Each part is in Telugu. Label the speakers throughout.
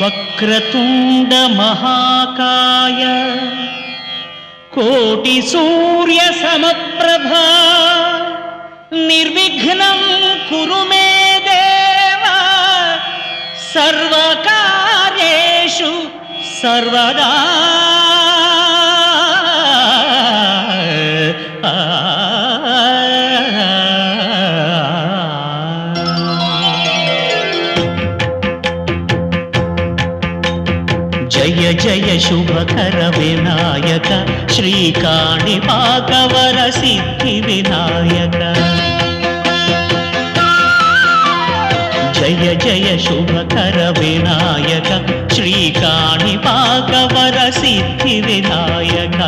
Speaker 1: వక్రతుండ మహాకాయ కోటి సూర్య సమప్రభా నిర్విఘ్నం కురు మే దేవ సర్వకార్యేషు సర్వదా. జయ జయ శుభకర వినాయక శ్రీకాణిపాకవర సిద్ధి వినాయక. జయ జయ శుభకర వినాయక శ్రీకాణిపాకవర సిద్ధి వినాయక.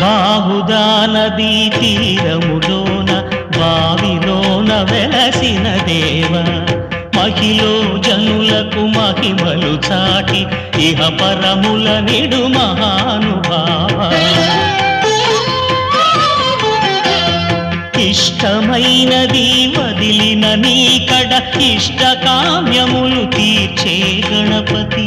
Speaker 1: బాహుదా నదీ తీరములోన బావిలోన వెలసిన దేవ మహిలో జనులకు మహిమలు చాటి ఇహ పరముల నిడు మహానుభావ. ఇష్టమైనది వదిలిన నీకడ ఇష్ట కామ్యములు తీర్చే గణపతి.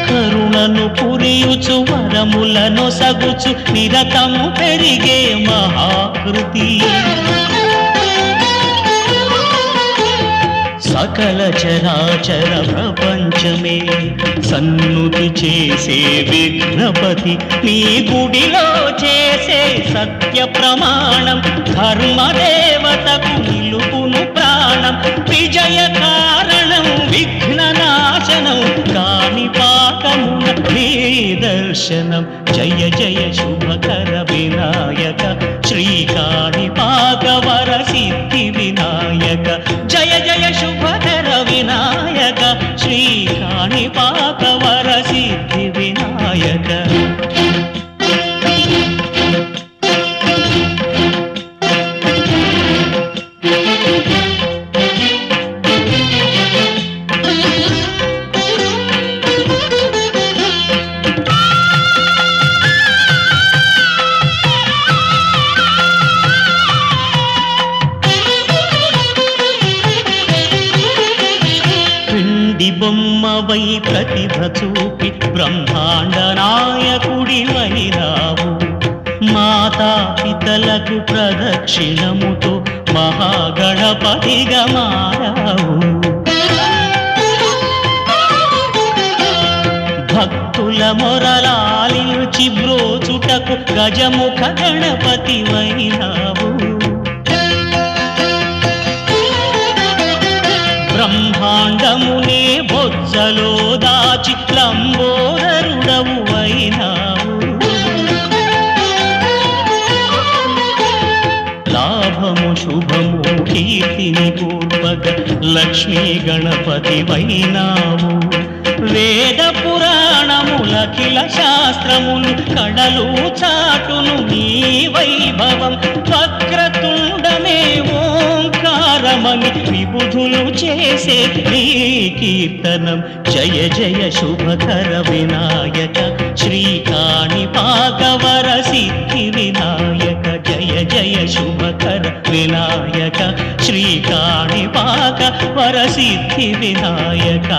Speaker 1: కరుణను పురియుచు వరములను సగుచు నిరతము పెరిగే మహాకృతి. సకల చరాచర ప్రపంచమే సన్నుతి చేసే విఘ్నపతి. నీ గుడిలో చేసే సత్య ప్రమాణం ధర్మదేవతకు నిలుపును ప్రాణం. విజయ కారణం విఘ్న నాశనం కాణిపాకమున నీ దర్శనం. జయ జయ శుభకర వినాయక శ్రీకాణిపాకవర సిద్ధి వినాయక. జయ జయ శుభకర వినాయక శ్రీకాణిపాకవర సిద్ధి వినాయక. బొమ్మవై ప్రతిభ చూపి బ్రహ్మాండ నాయకుడివైనావు. మాతా పితలకు ప్రదక్షిణముతో మహాగణపతిగా మారావు. భక్తుల మొరలాలించి బ్రోచుటకు గజముఖ గణపతివైనావు. బ్రహ్మాండమునే బొజ్జలో దాచి లంబోదరుడవు అయినావు. లాభము శుభము కీర్తిని కూర్పగ లక్ష్మీ గణపతివైనావు. వేద పురాణములఖిల శాస్త్రములు కడలు చాటును నీ వైభవం. వక్రతుండమే ఓంకారమని విబుధులు చేసే నీ కీర్తనం. జయ జయ శుభకర వినాయక శ్రీకాణిపాకవర సిద్ధి వినాయక. జయ జయ శుభకర వినాయక శ్రీకాణిపాకవర సిద్ధి వినాయక.